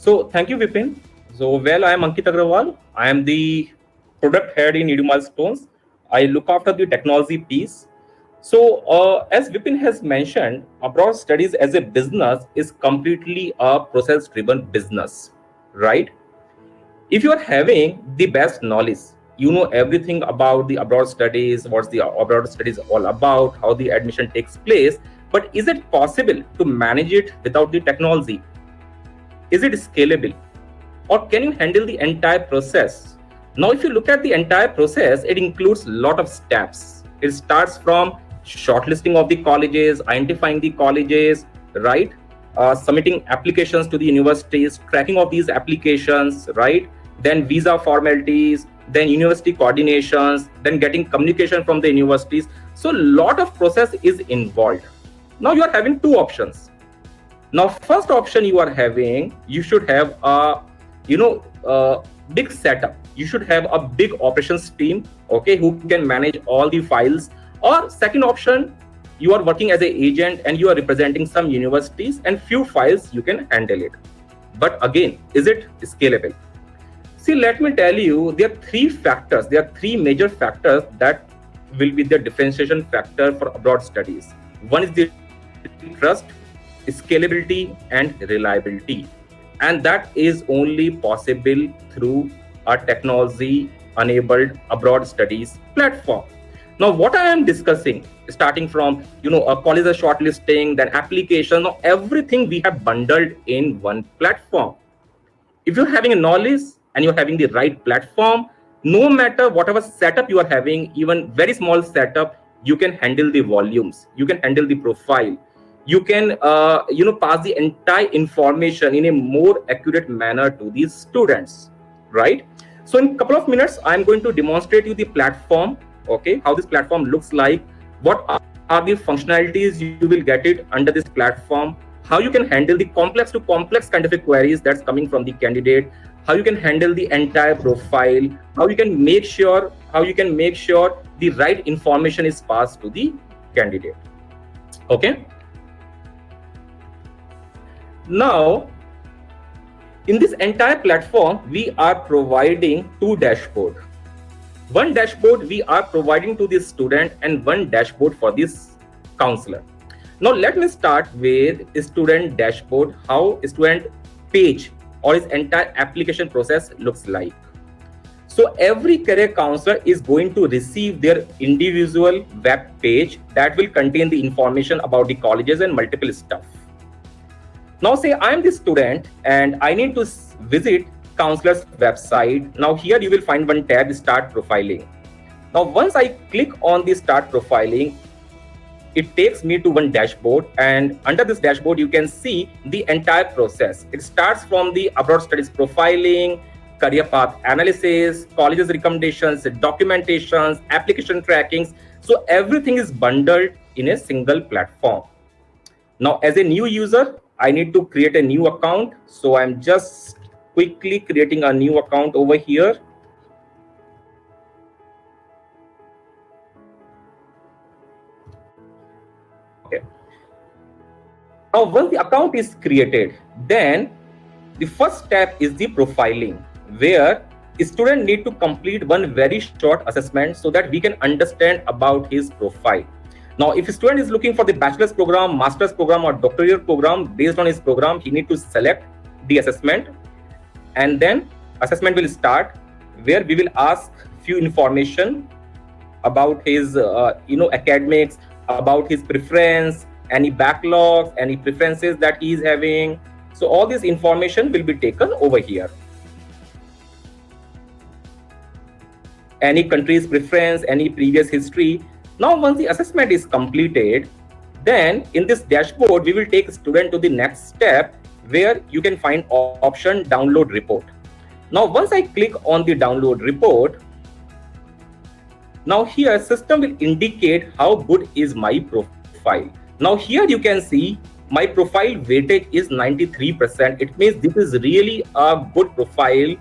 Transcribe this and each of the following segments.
So thank you, Vipin. I am Ankit Agrawal. I am the product head in Edu Milestones. I look after the technology piece. As Vipin has mentioned, abroad studies as a business is completely a process-driven business, right? If you are having the best knowledge, you know everything about the abroad studies, what's the abroad studies all about, how the admission takes place. But is it possible to manage it without the technology? Is it scalable? Or can you handle the entire process? Now, if you look at the entire process, it includes a lot of steps. It starts from shortlisting of the colleges, identifying the colleges, right? Submitting applications to the universities, tracking of these applications, right? Then visa formalities, then university coordinations, then getting communication from the universities. So, a lot of process is involved. Now, you are having two options. Now, first option you are having, you should have a big setup. You should have a big operations team, okay, who can manage all the files. Or second option, you are working as an agent and you are representing some universities and few files you can handle it. But again, is it scalable? See, let me tell you, there are three factors. There are three major factors that will be the differentiation factor for abroad studies. One is the trust, scalability, and reliability. And that is only possible through a technology enabled abroad studies platform. Now, what I am discussing, starting from a college shortlisting, then application, now everything we have bundled in one platform. If you're having a knowledge and you're having the right platform, no matter whatever setup you are having, even very small setup, you can handle the volumes, you can handle the profile, you can pass the entire information in a more accurate manner to these students, right? So in a couple of minutes, I'm going to demonstrate you the platform, okay, how this platform looks like, what are the functionalities you will get it under this platform, how you can handle the complex to complex kind of queries that's coming from the candidate, how you can handle the entire profile, how you can make sure the right information is passed to the candidate. Okay. Now, in this entire platform, we are providing two dashboards. One dashboard we are providing to the student and one dashboard for this counselor. Now, let me start with student dashboard, how student page or his entire application process looks like. So every career counselor is going to receive their individual web page that will contain the information about the colleges and multiple stuff. Now say I am the student and I need to visit counselor's website. Now here you will find one tab, Start Profiling. Now once I click on the Start Profiling, it takes me to one dashboard, and under this dashboard you can see the entire process. It starts from the abroad studies profiling, career path analysis, colleges recommendations, documentations, application trackings. So everything is bundled in a single platform. Now as a new user, I need to create a new account. So I'm just quickly creating a new account over here. Okay. Now, once the account is created, then the first step is the profiling, where a student need to complete one very short assessment so that we can understand about his profile. Now, if a student is looking for the bachelor's program, master's program, or doctoral program, based on his program, he need to select the assessment, and then assessment will start, where we will ask few information about his academics, about his preference, any backlogs, any preferences that he is having. So all this information will be taken over here. Any country's preference, any previous history. Now, once the assessment is completed, then in this dashboard, we will take student to the next step, where you can find option download report. Now, once I click on the download report, now here system will indicate how good is my profile. Now here you can see my profile weightage is 93%. It means this is really a good profile.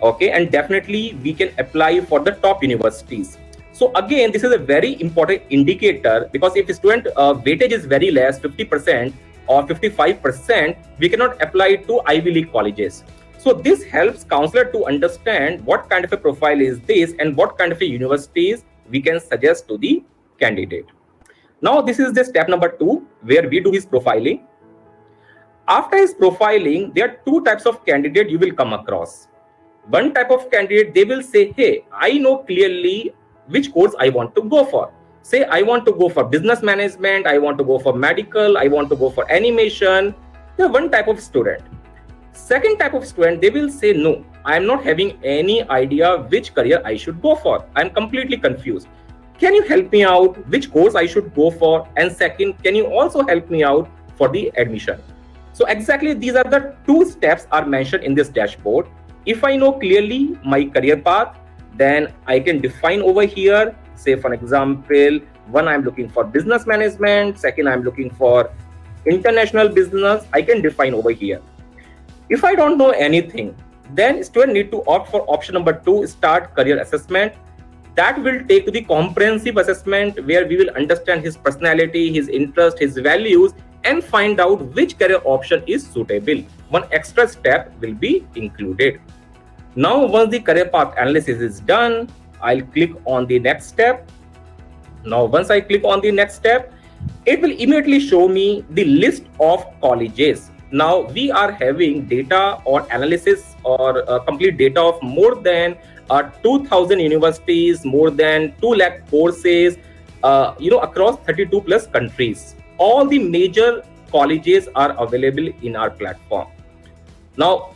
Okay, and definitely we can apply for the top universities. So again, this is a very important indicator, because if student weightage is very less, 50%, or 55%, we cannot apply it to Ivy League colleges. So this helps counselor to understand what kind of a profile is this and what kind of a universities we can suggest to the candidate. Now this is the step number 2, where we do his profiling. After his profiling, there are two types of candidate you will come across. One type of candidate, they will say, hey, I know clearly which course I want to go for. Say, I want to go for business management, I want to go for medical, I want to go for animation. They're one type of student. Second type of student, they will say, no, I am not having any idea which career I should go for. I'm completely confused. Can you help me out which course I should go for? And second, can you also help me out for the admission? So exactly these are the two steps are mentioned in this dashboard. If I know clearly my career path, then I can define over here. Say for example, one I'm looking for business management, second I'm looking for international business. I can define over here. If I don't know anything, then student need to opt for option number 2, start career assessment. That will take to the comprehensive assessment where we will understand his personality, his interest, his values, and find out which career option is suitable. One extra step will be included. Now, once the career path analysis is done, I'll click on the next step. Now, once I click on the next step, it will immediately show me the list of colleges. Now, we are having data or analysis or complete data of more than 2,000 universities, more than 2 lakh courses, across 32 plus countries. All the major colleges are available in our platform. Now,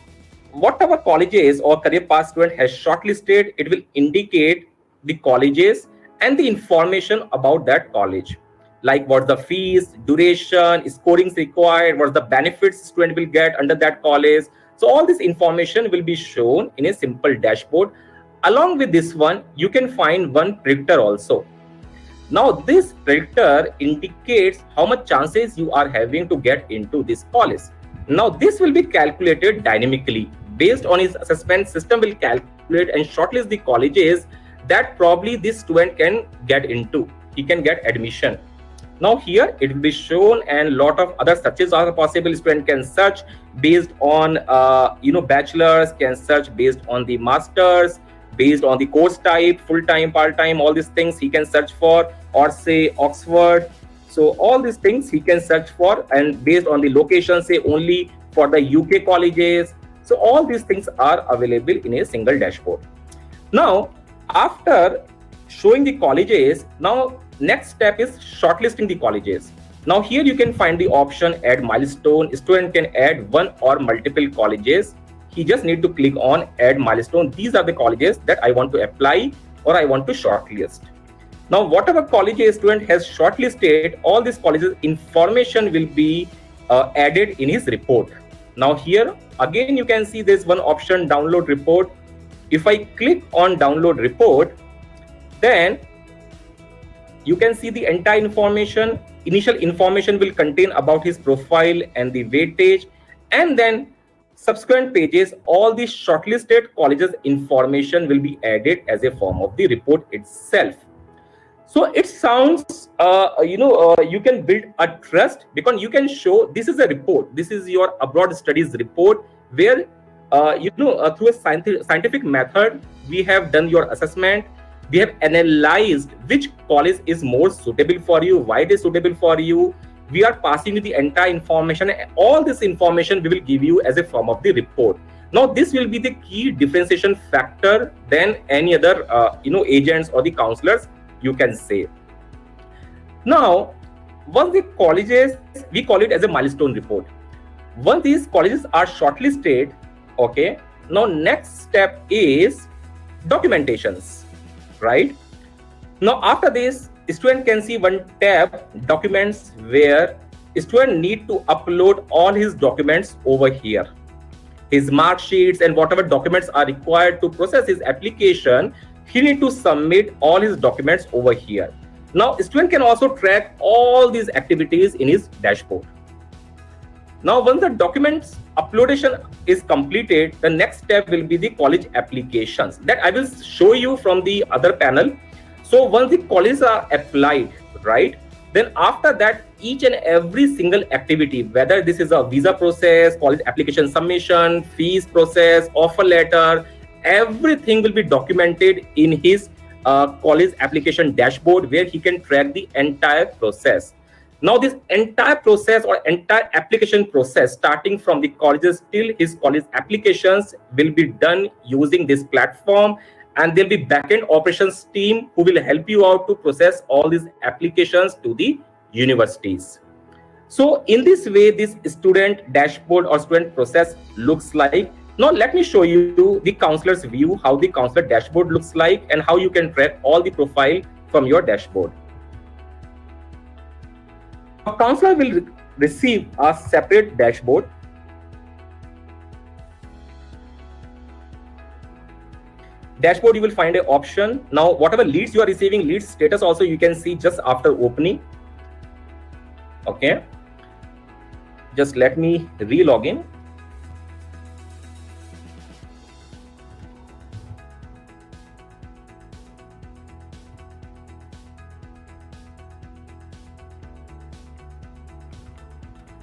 whatever colleges or career path student has shortlisted, it will indicate the colleges and the information about that college, like what's the fees, duration, scorings required, what's the benefits student will get under that college. So all this information will be shown in a simple dashboard. Along with this one, you can find one predictor also. Now this predictor indicates how much chances you are having to get into this college. Now this will be calculated dynamically. Based on his assessment, system will calculate and shortlist the colleges that probably this student can get into. He can get admission. Now here it will be shown, and lot of other searches are possible. Student can search based on bachelor's, can search based on the master's, based on the course type, full-time, part-time, all these things he can search for, or say Oxford. So all these things he can search for, and based on the location, say only for the UK colleges. So all these things are available in a single dashboard. Now, after showing the colleges, now next step is shortlisting the colleges. Now here you can find the option add milestone. Student can add one or multiple colleges. He just need to click on add milestone. These are the colleges that I want to apply or I want to shortlist. Now whatever colleges student has shortlisted, all these colleges information will be added in his report. Now here again you can see there's one option, download report. If I click on download report, then you can see the entire information. Initial information will contain about his profile and the weightage, and then subsequent pages, all the shortlisted colleges information will be added as a form of the report itself. So it sounds, you can build a trust because you can show this is a report. This is your abroad studies report where, through a scientific method, we have done your assessment. We have analyzed which college is more suitable for you, why it is suitable for you. We are passing you the entire information. All this information we will give you as a form of the report. Now, this will be the key differentiation factor than any other, agents or the counselors, you can say. Now, once the colleges, we call it as a milestone report. Once these colleges are shortlisted, okay, now next step is documentations, right? Now, after this, student can see one tab, documents, where student need to upload all his documents over here. His mark sheets and whatever documents are required to process his application, he need to submit all his documents over here. Now, student can also track all these activities in his dashboard. Now, once the documents uploadation is completed, the next step will be the college applications that I will show you from the other panel. So once the colleges are applied, right? Then after that, each and every single activity, whether this is a visa process, college application submission, fees process, offer letter, everything will be documented in his college application dashboard, where he can track the entire process. Now this entire process or entire application process, starting from the colleges till his college applications, will be done using this platform, and there'll be backend operations team who will help you out to process all these applications to the universities. So in this way, this student dashboard or student process looks like. Now let me show you the counselor's view, how the counselor dashboard looks like, and how you can track all the profile from your dashboard. A counselor will receive a separate dashboard. Dashboard, you will find an option. Now, whatever leads you are receiving, leads status also you can see just after opening. Okay. Just let me re-log in.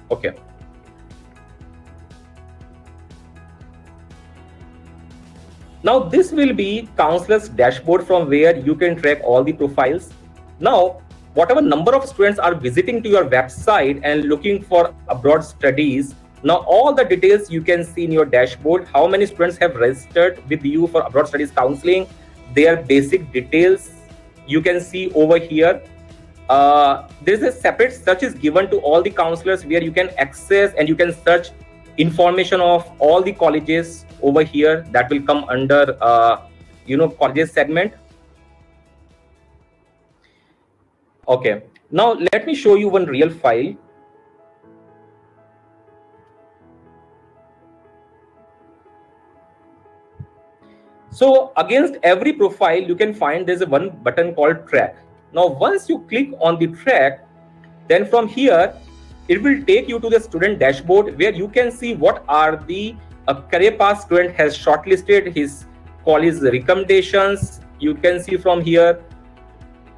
Okay. Now this will be counselor's dashboard from where you can track all the profiles. Now, whatever number of students are visiting to your website and looking for abroad studies, now all the details you can see in your dashboard. How many students have registered with you for abroad studies counseling, their basic details you can see over here. There's a separate search is given to all the counselors, where you can access and you can search information of all the colleges over here. That will come under colleges segment. Okay, now let me show you one real file. So against every profile you can find there's a one button called track. Now once you click on the track, then from here it will take you to the student dashboard, where you can see what are the career path student has shortlisted, his college recommendations. You can see from here.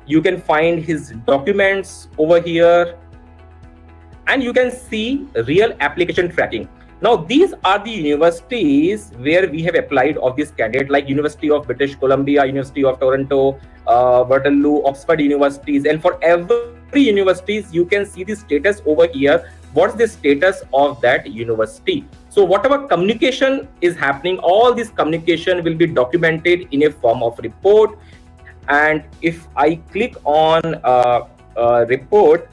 You can find his documents over here, and you can see real application tracking. Now these are the universities where we have applied of this candidate, like University of British Columbia, University of Toronto, Waterloo, Oxford universities. And for every universities, you can see the status over here. What's the status of that university? So whatever communication is happening, all this communication will be documented in a form of report. And if I click on report,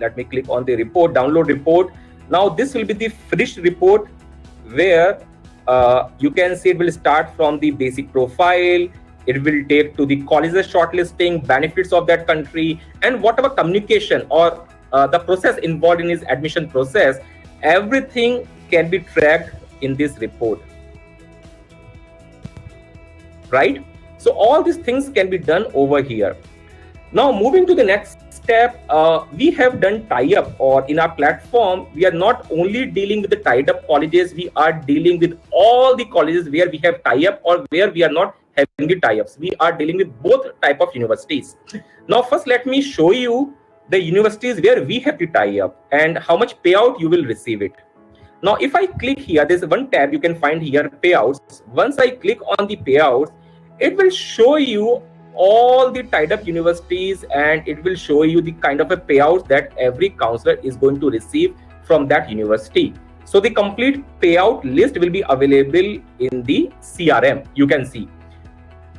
let me click on the report, download report. Now this will be the finished report, where you can see it will start from the basic profile. It will take to the colleges shortlisting, benefits of that country, and whatever communication or the process involved in his admission process, everything can be tracked in this report, right? So all these things can be done over here. Now moving to the next step, we have done tie-up, or in our platform, we are not only dealing with the tied-up colleges, we are dealing with all the colleges where we have tie-up or where we are not having the tie-ups. We are dealing with both type of universities. Now first let me show you the universities where we have the tie-up and how much payout you will receive it. Now if I click here, there's one tab you can find here, payouts. Once I click on the payouts, it will show you all the tied up universities, and it will show you the kind of a payout that every counselor is going to receive from that university. So the complete payout list will be available in the CRM, you can see.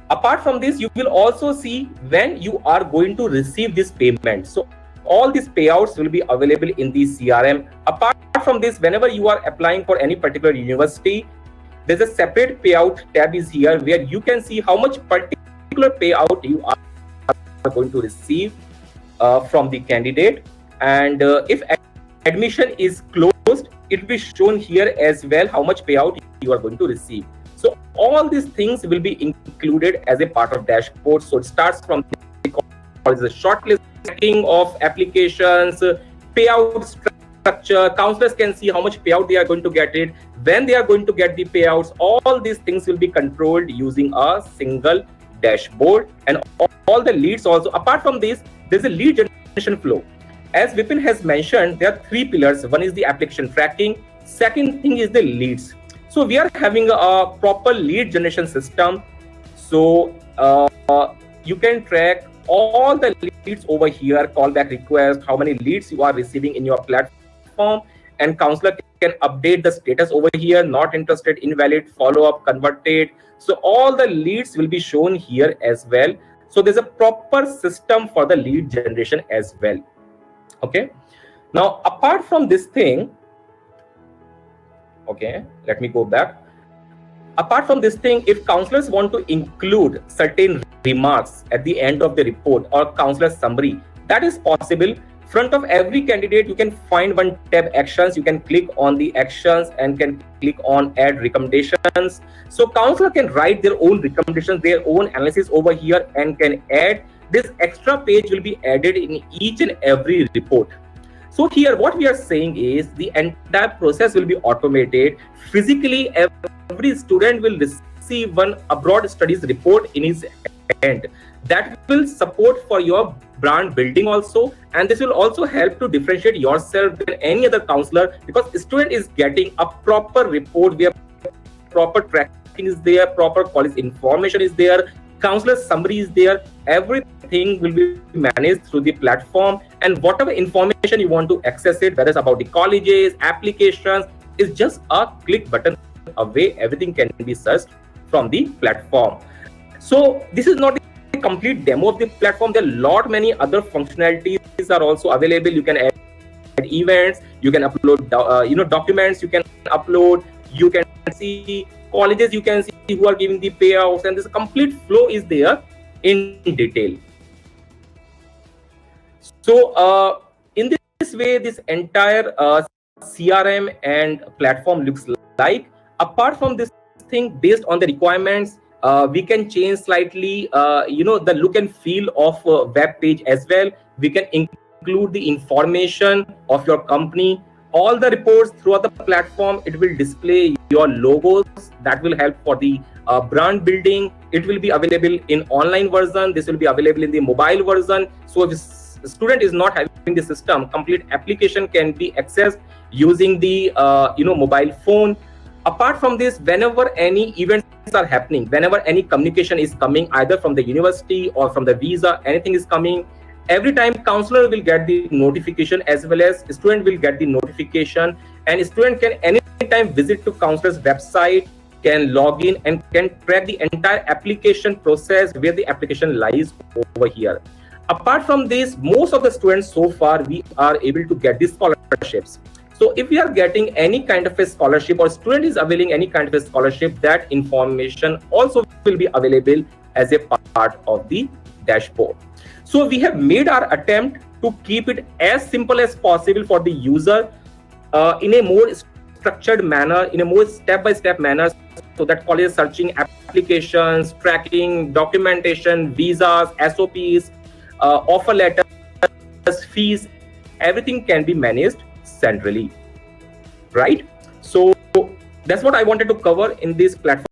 Apart from this, you will also see when you are going to receive this payment. So all these payouts will be available in the CRM. Apart from this, whenever you are applying for any particular university, there's a separate payout tab is here, where you can see how much particular payout you are going to receive from the candidate. And if admission is closed, it will be shown here as well how much payout you are going to receive. So all these things will be included as a part of dashboard. So it starts from the shortlisting of applications, payout structure. Counselors can see how much payout they are going to get it, when they are going to get the payouts. All these things will be controlled using a single dashboard, and all the leads also. Apart from this, there's a lead generation flow. As Vipin has mentioned, there are three pillars. One is the application tracking. Second thing is the leads. So we are having a proper lead generation system. So you can track all the leads over here, callback request, how many leads you are receiving in your platform, and counselor can update the status over here, not interested, invalid, follow up, converted. So all the leads will be shown here as well. So there's a proper system for the lead generation as well. Okay. Now, apart from this thing, okay, let me go back. Apart from this thing, if counselors want to include certain remarks at the end of the report or counselor summary, that is possible. Front of every candidate, you can find one tab, actions. You can click on the actions and can click on add recommendations. So counselor can write their own recommendations, their own analysis over here, and can add. This extra page will be added in each and every report. So here what we are saying is the entire process will be automated. Physically, every student will receive one abroad studies report in his hand. That will support for your brand building also, and this will also help to differentiate yourself than any other counselor, because student is getting a proper report where proper tracking is there, proper college information is there, counselor summary is there. Everything will be managed through the platform, and whatever information you want to access it, whether it's about the colleges, applications, is just a click button away. Everything can be searched from the platform. So this is not a complete demo of the platform. There are many other functionalities are also available. You can add events, you can upload documents, you can upload, you can see colleges, you can see who are giving the payouts, and this complete flow is there in detail. So in this way, this entire CRM and platform looks like. Apart from this thing, based on the requirements, we can change slightly the look and feel of web page as well. We can include the information of your company. All the reports throughout the platform, it will display your logos. That will help for the brand building. It will be available in online version. This will be available in the mobile version. So if a student is not having the system, complete application can be accessed using the mobile phone. Apart from this, whenever any events are happening, whenever any communication is coming, either from the university or from the visa, anything is coming, every time counselor will get the notification, as well as student will get the notification, and student can anytime visit to counselor's website, can log in and can track the entire application process where the application lies over here. Apart from this, most of the students so far, we are able to get these scholarships. So if we are getting any kind of a scholarship, or student is availing any kind of a scholarship, that information also will be available as a part of the dashboard. So we have made our attempt to keep it as simple as possible for the user, in a more structured manner, in a more step-by-step manner, so that college searching, applications, tracking, documentation, visas, SOPs, offer letters, fees, everything can be managed centrally, right? So that's what I wanted to cover in this platform.